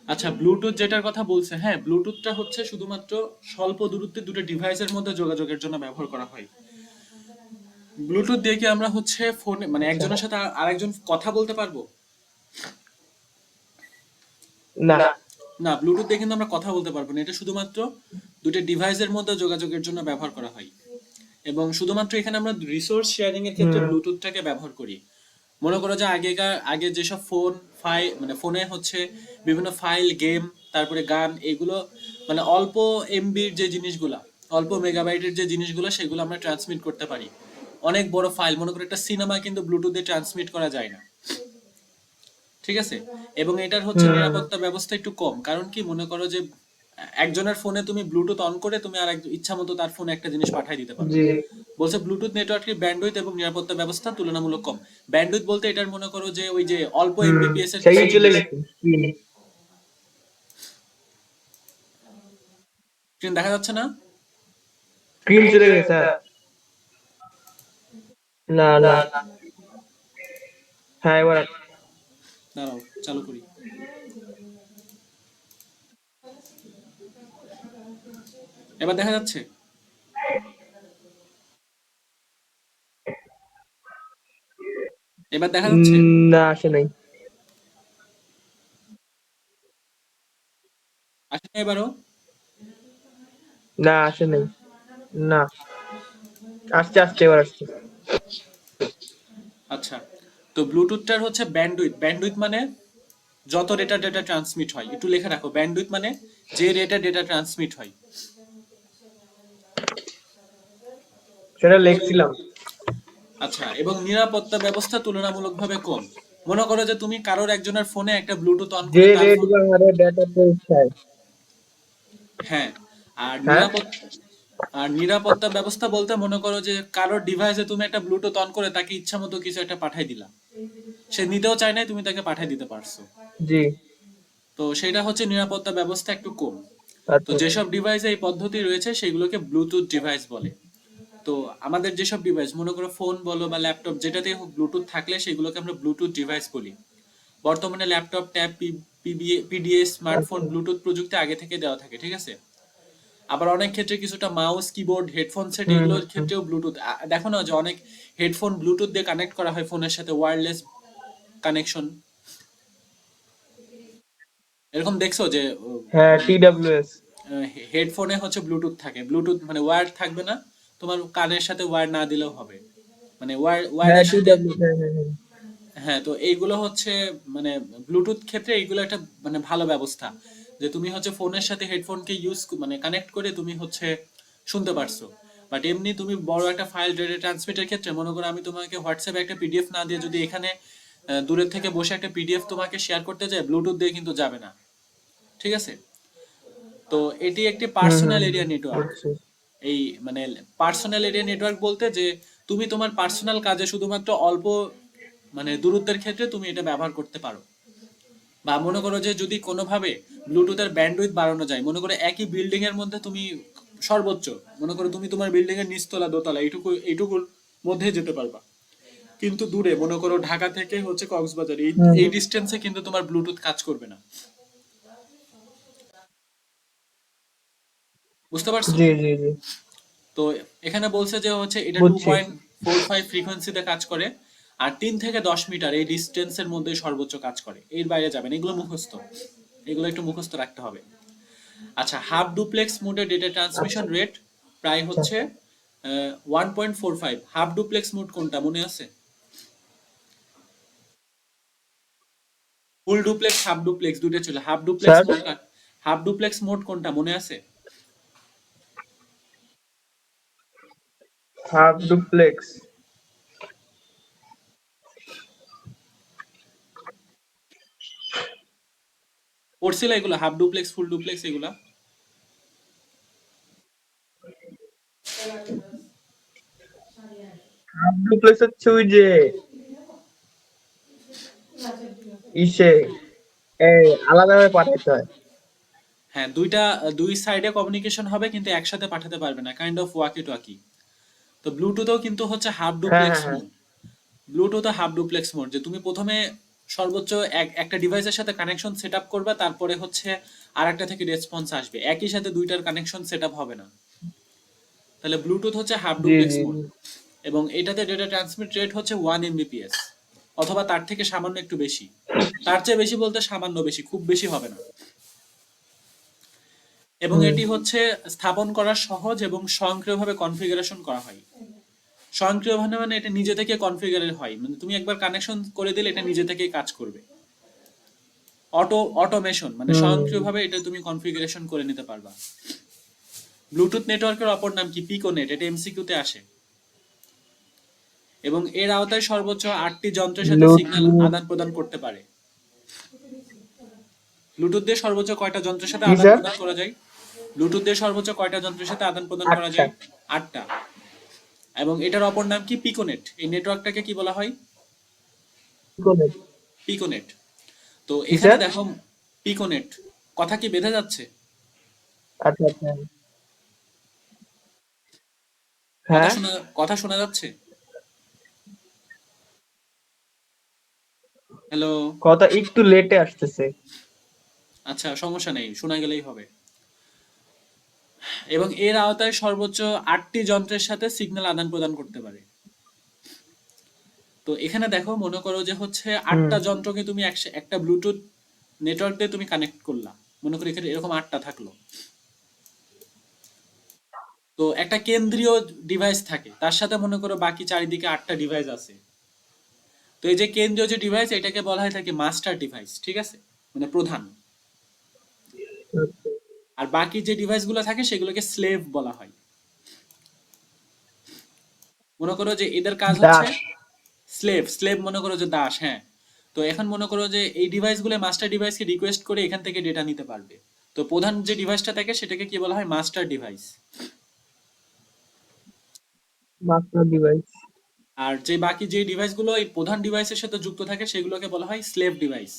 আচ্ছা, ব্লুটুথ যেটার কথা বলছে, হ্যাঁ, ব্লুটুথটা হচ্ছে শুধুমাত্র স্বল্প দূরত্বে দুটো ডিভাইসের মধ্যে যোগাযোগের জন্য ব্যবহার করা হয়। ব্লুটুথ দিয়ে কি আমরা হচ্ছে ফোনে মানে আচ্ছা। একজনের সাথে আরেকজন কথা বলতে পারবো? না। না, ব্লুটুথ দিয়ে কিন্তু আমরা কথা বলতে পারবো না। এটা শুধুমাত্র দুটো ডিভাইসের মধ্যে যোগাযোগের জন্য ব্যবহার করা হয়। এবং শুধুমাত্র এখানে আমরা রিসোর্স শেয়ারিং এর ক্ষেত্রে হুম। ব্লুটুথটাকে ব্যবহার করি। মনে করো যে আগে যেসব ফোন ফাইল মানে ফোনে হচ্ছে বিভিন্ন ফাইল, গেম, তারপরে গান, এগুলো মানে অল্প এমবির যে জিনিসগুলা, অল্প মেগাবাইটের যে জিনিসগুলো, সেগুলো আমরা ট্রান্সমিট করতে পারি। অনেক বড় ফাইল, মনে করো একটা সিনেমা কিন্তু ব্লুটুথে ট্রান্সমিট করা যায় না। ঠিক আছে? এবং এটার হচ্ছে হুম। নিরাপত্তা ব্যবস্থা একটু কম। কারণ কি, মনে করো যে একজনের ফোনে তুমি ব্লুটুথ অন করে তুমি আর ইচ্ছা মতো তার ফোনে একটা জিনিস পাঠিয়ে দিতে পারো। জি। বলছে ব্লুটুথ নেটওয়ার্কের ব্যান্ডউইথ এবং নিরাপত্তা ব্যবস্থা তুলনামূলক কম। ব্যান্ডউইথ বলতে এটার মনে করো যে ওই যে অল্প হুম। এমবিপিএস এর সেই কিছু চলে জিনিস। গেছে স্ক্রিন। স্ক্রিন দেখা যাচ্ছে না? স্ক্রিন চলে গেছে, স্যার। না, না। হ্যাঁ, এবার দাঁড়াও, চালু করি। এবার দেখা যাচ্ছে? এবার দেখা যাচ্ছে? না, আসে নাই। আসে না এবারও? না, আসে নাই। না, আসছে আসছে, এবার আসছে। আচ্ছা, তো ব্লুটুথটার হচ্ছে ব্যান্ডউইথ। ব্যান্ডউইথ মানে যত ডেটা ট্রান্সমিট হয়, একটু লিখে রাখো। ব্যান্ডউইথ মানে যে ডেটা ট্রান্সমিট হয়। সেটা লিখছিলাম। আচ্ছা, এবং নিরাপত্তা ব্যবস্থা তুলনামূলকভাবে কম। মনে করো যে তুমি কারোর একজনের ফোনে একটা ব্লুটুথ অন যে করে তার রেট ফোন। বা হারে ডেটা পৌঁছায়। হ্যাঁ। আর হ্যাঁ। নিরাপত্তা ব্যবস্থা বলতে মনে করো যে কারোর ডিভাইসে তুমি একটা ব্লুটুথ অন করে তাকে ইচ্ছা মতো কিছু একটা পাঠাই দিলা। সে নিতেও চায় নাই, তুমি তাকে পাঠাই দিতে পারছো। জি। তো সেটা হচ্ছে নিরাপত্তা ব্যবস্থা একটু কম। তো আচ্ছা। যেসব ডিভাইসে এই পদ্ধতি রয়েছে সেগুলোকে ব্লুটুথ ডিভাইস বলে। তো আমাদের যেসব ডিভাইস, মনে করো ফোন বলো বা ল্যাপটপ, যেটাতে হোক ব্লুটুথ থাকলে সেগুলোকে আমরা ব্লুটুথ ডিভাইস বলি। বর্তমানে ল্যাপটপ, ট্যাব, পিডিএ, স্মার্টফোন আচ্ছা। ব্লুটুথ প্রযুক্তি আগে থেকে দেওয়া থাকে, ঠিক আছে? আবার অনেক ক্ষেত্রে কিছুটা মাউস, কিবোর্ড, হেডফোন সেট, হুম। এগুলোর হুম। ক্ষেত্রেও ব্লুটুথ। দেখো না যে অনেক হেডফোন ব্লুটুথ দিয়ে কানেক্ট করা হয় ফোনের সাথে, ওয়্যারলেস কানেকশন। এরকম দেখছো যে হ্যাঁ, মানে TWS। হেডফোনে হচ্ছে ব্লুটুথ থাকে, ব্লুটুথ মানে ওয়্যার থাকবে না, তোমার কানের সাথে ওয়্যার না দিলেও হবে, মানে হ্যাঁ, ওয়্যারের সাথে। TWS। হ্যাঁ, হ্যাঁ, হ্যাঁ। হ্যাঁ, তো এইগুলো হচ্ছে মানে ব্লুটুথ ক্ষেত্রে এইগুলো একটা মানে ভালো ব্যবস্থা, যে তুমি হচ্ছে ফোনের সাথে হেডফোনকে ইউজ মানে কানেক্ট করে তুমি হচ্ছে শুনতে পারছো। বাট এমনি তুমি বড় একটা ফাইল ডেটা ট্রান্সমিটের ক্ষেত্রে, মনে করো আমি তোমাকে হোয়াটসঅ্যাপে একটা পিডিএফ না দিয়ে যদি এখানে দূরের থেকে বসে একটা পিডিএফ তোমাকে শেয়ার করতে চাই, ব্লুটুথ দিয়ে কিন্তু যাবে না। ঠিক আছে? তো এটি একটি হুম। হুম। পার্সোনাল হুম। Area network. বুঝছি। এই মানে পার্সোনাল এরিয়া নেটওয়ার্ক বলতে যে তুমি তোমার পার্সোনাল কাজে শুধুমাত্র অল্প মানে দূরত্বের ক্ষেত্রে তুমি এটা ব্যবহার করতে পারো। বা মনে করো যে যদি কোনোভাবে ব্লুটুথের ব্যান্ডউইথ বাড়ানো যায়, মনে করো একই বিল্ডিং এর মধ্যে তুমি সর্বোচ্চ, মনে করো তুমি তোমার বিল্ডিং এর নিচতলা, দোতলা, এইটুকুর মধ্যে যেতে পারবা। কিন্তু দূরে, মনে করো ঢাকা থেকে হচ্ছে কক্সবাজার, এই হুম। এই হুম। ডিস্টেন্সে কিন্তু তোমার ব্লুটুথ কাজ করবে না। বুঝতে পারছো? জি, জি, জি। তো এখানে বলছে যে হচ্ছে এটা টু বুঝছি। পয়েন্ট ফোর ফাইভ ফ্রিকোয়েন্সিতে কাজ করে। আর 3 থেকে 10 মিটার এই ডিস্টেন্সের মধ্যে সর্বোচ্চ কাজ করে, এর বাইরে যাবেন। এগুলো মুখস্থ, এগুলো একটু মুখস্থ রাখতে হবে। আচ্ছা, হাফ ডুপ্লেক্স মোডে ডেটা ট্রান্সমিশন আচ্ছা। রেট প্রায় আচ্ছা। হচ্ছে 1.45। হাফ ডুপ্লেক্স মোড কোনটা মনে আছে? ফুল ডুপ্লেক্স, হাফ ডুপ্লেক্স দুটো ছিল। Half duplex sir. Mode, half duplex mode কোনটা মনে আছে? Half duplex. পড়ছিল এগুলো, হাফ ডুপ্লেক্স, ফুল ডুপ্লেক্স, এগুলা? হাফ ডুপ্লেক্স হচ্ছে ওই যে ইসে আলাদাভাবে পাঠাইতে হয়। হ্যাঁ, দুই সাইডে কমিউনিকেশন হবে কিন্তু একসাথে পাঠাতে পারবে না, কাইন্ড অফ ওয়াকি টকি। তো ব্লুটুথও কিন্তু হচ্ছে হাফ হ্যাঁ, ডুপ্লেক্স হ্যাঁ, হ্যাঁ। Mode. Bluetooth half duplex mode, যে তুমি প্রথমে সর্বোচ্চ একটা ডিভাইসের সাথে কানেকশন সেট আপ করবে, তারপরে হচ্ছে আর একটা থেকে রেসপন্স আসবে, একই সাথে দুইটার কানেকশন সেট আপ হবে না। তাহলে ব্লুটুথ হচ্ছে হাফ জি ডুপ্লেক্স জি মোড, জি। এবং এটাতে ডেটা ট্রান্সমিট রেট হচ্ছে 1 Mbps, অথবা তার থেকে সামান্য একটু বেশি। তার চেয়ে বেশি বলতে সামান্য বেশি, খুব বেশি হবে না। এবং হুম। এটি হচ্ছে স্থাপন করা সহজ এবং স্বয়ংক্রিয়ভাবে কনফিগারেশন করা হয়। স্বয়ংক্রিয়ভাবে মানে এটা নিজে থেকে কনফিগারের হয়, মানে তুমি একবার কানেকশন করে দিলে এটা নিজে থেকেই কাজ করবে। অটোমেশন মানে হুম। স্বয়ংক্রিয়ভাবে এটা তুমি কনফিগারেশন করে নিতে পারবা। ব্লুটুথ নেটওয়ার্কের অপর নাম কি? পিকোনেট। এটা এমসিকিউতে আসে। এবং এর আওতায় সর্বোচ্চ 8টি যন্ত্রের সাথে সিগন্যাল ব্লুটুথ। আদান প্রদান করতে পারে। ব্লুটুথ দিয়ে সর্বোচ্চ কয়টা যন্ত্রের সাথে জি আদান স্যার। প্রদান করা যায়? ব্লুটুথ দিয়ে সর্বোচ্চ কয়টা যন্ত্রের সাথে আদান প্রদান করা 8টা। যায়? 8টা। এবং এটার অপর নাম কি? পিকোনেট। এই নেটওয়ার্কটাকে কি বলা হয়? পিকোনেট। পিকোনেট। তো জি এখানে স্যার। দেখো, পিকোনেট কথা কি বেঁধে যাচ্ছে? আচ্ছা আচ্ছা। কথা হ্যাঁ। শোনা কথা শোনা যাচ্ছে? হ্যালো? কথা একটু লেটে আসতেছে। আচ্ছা, সমস্যা নেই, শোনা গেলেই হবে। এবং এর আওতায় সর্বোচ্চ 8টি যন্ত্রের সাথে সিগন্যাল আদান প্রদান করতে পারে। তো এখানে দেখো, মনে করো যে হচ্ছে হুম। 8টা যন্ত্রকে তুমি একটা ব্লুটুথ নেটওয়ার্ক দিয়ে তুমি কানেক্ট করলা। মনে করি এখানে এরকম 8টা থাকলো। তো একটা কেন্দ্রীয় ডিভাইস থাকে, তার সাথে মনে করো বাকি চারিদিকে 8টা ডিভাইস আছে। তো এই যে কেন্দ্রীয় যে ডিভাইস, এটাকে বলা হয় থাকে মাস্টার ডিভাইস, ঠিক আছে, মানে প্রধান। আচ্ছা। আর বাকি যে ডিভাইসগুলো থাকে সেগুলোকে স্লেভ বলা হয়। মনে করো যে এদের কাজ হচ্ছে দাস। স্লেভ। স্লেভ মনে করো যে দাস, হ্যাঁ। তো এখন মনে করো যে এই ডিভাইসগুলো মাস্টার ডিভাইসকে রিকোয়েস্ট করে এখান থেকে ডেটা নিতে পারবে। তো প্রধান যে ডিভাইসটা থাকে সেটাকে কি বলা হয়? Master device. Master device. আর যে বাকি যে ডিভাইসগুলো এই প্রধান ডিভাইসের সাথে যুক্ত থাকে সেগুলোকে বলা হয় স্লেভ ডিভাইস।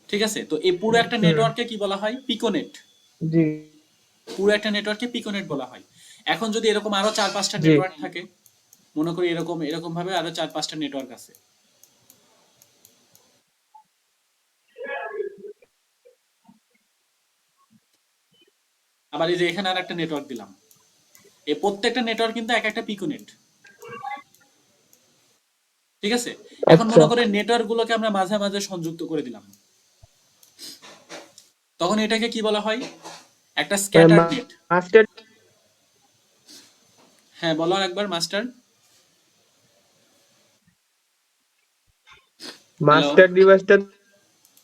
ঠিক আছে, তো এই পুরো একটা হুম। নেটওয়ার্ককে কি বলা হয়? পিকোনেট। জি পুরো একটা নেটওয়ার্ককে পিকোনেট বলা হয়। এখন যদি এরকম আরো 4-5টা জি। নেটওয়ার্ক থাকে, মনে করি এরকম এরকম ভাবে আরো 4-5টা নেটওয়ার্ক আছে। আবার এই যে এখানে আর একটা নেটওয়ার্ক দিলাম। এই প্রত্যেকটা নেটওয়ার্ক কিন্তু এক একটা পিকোনেট। ঠিক আছে, এখন আচ্ছা। মনে করে নেটওয়ার্ক গুলোকে আমরা মাঝে মাঝে সংযুক্ত করে দিলাম, তখন এটাকে কি বলা হয়? একটা মানে স্ক্যাটার নেট। মাস্টার হ্যাঁ, বলো একবার মাস্টার। হ্যালো? মাস্টার ডিভাইসটা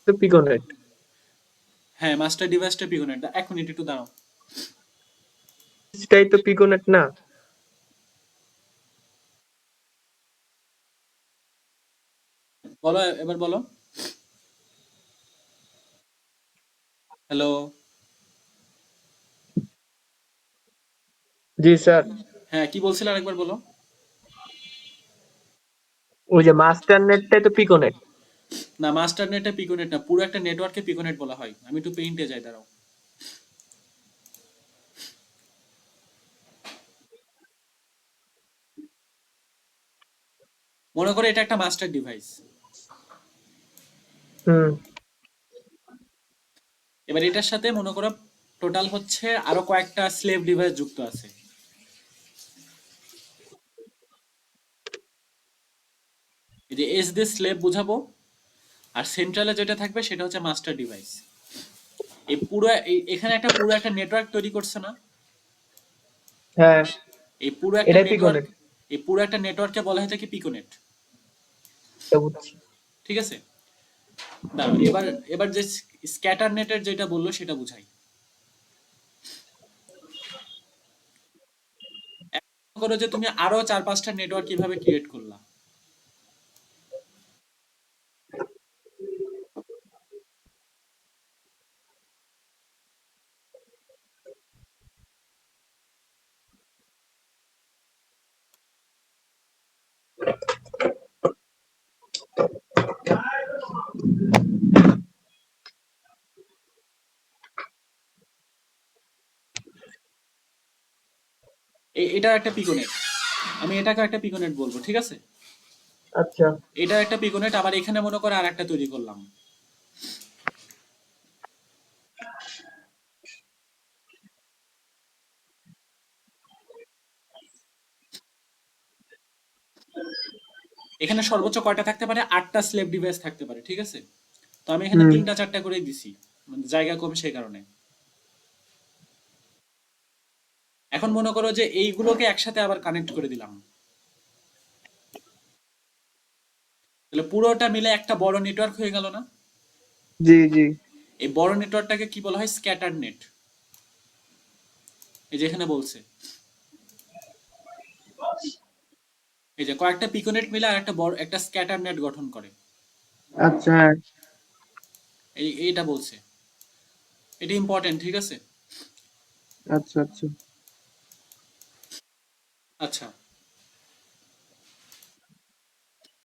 তো পিকোনেট। হ্যাঁ, মাস্টার ডিভাইসটা পিকোনেট। এক মিনিট একটু দাঁড়াও। সেটাই তো পিকোনেট না? বলো, এবার বলো। হ্যালো? জি স্যার। হ্যাঁ, কি বলছিলে আরেকবার বলো। ওই যে মাস্টার নেটটাই তো পিকোনেট। না, মাস্টার নেটটা পিকোনেট না, পুরো একটা নেটওয়ার্ককে পিকোনেট বলা হয়। আমি একটু পেইন্টে যাই, দাঁড়াও। মনে করো এটা একটা মাস্টার ডিভাইস। হুম। এবার এটার সাথে মনে করো টোটাল হচ্ছে আরো কয়েকটা স্লেভ ডিভাইস যুক্ত আছে। এই যে এস দিয়ে স্লেভ বুঝাবো, আর সেন্ট্রালে যেটা থাকবে সেটা হচ্ছে মাস্টার ডিভাইস। এই পুরো এখানে একটা পুরো একটা নেটওয়ার্ক তৈরি করছে না? হ্যাঁ। এই পুরো একটা এটাই নেটওয়ার্ক, পিকোনেট। এই পুরো একটা নেটওয়ার্ককে বলা হয় থাকে পিকোনেট। এটা বুঝছি। ঠিক আছে, দাঁড়াও, এবার এবার যে স্ক্যাটার নেটের যেটা বললো সেটা বুঝাই। এখন মনে করো যে তুমি আরো 4-5টা নেটওয়ার্ক কিভাবে ক্রিয়েট করলা। এটা একটা পিকোনেট, আমি এটাকে একটা পিকোনেট বলবো, ঠিক আছে। আচ্ছা। এটা একটা পিকোনেট, আবার এখানে মনে করে আর একটা তৈরি করলাম। এখানে সর্বোচ্চ কয়টা থাকতে পারে? 8টা স্লেভ ডিভাইস থাকতে পারে, ঠিক আছে? তো আমি এখানে হুম। 3টা 4টা করেই দিছি, মানে জায়গা কম সেই কারণে। এখন মনে করো যে এইগুলোকে একসাথে আবার কানেক্ট করে দিলাম, তাহলে পুরোটা মিলে একটা বড় নেটওয়ার্ক হয়ে গেল না? জি জি। এই বড় নেটওয়ার্কটাকে কি বলা হয়? Scatter net. এই যে এখানে বলছে, এই যে কয়েকটা পিকোনেট মিলে আর একটা বড় একটা স্ক্যাটার নেট গঠন করে। আচ্ছা। হ্যাঁ। এইটা বলছে, এটা ইম্পর্টেন্ট, ঠিক আছে? আচ্ছা আচ্ছা। আচ্ছা,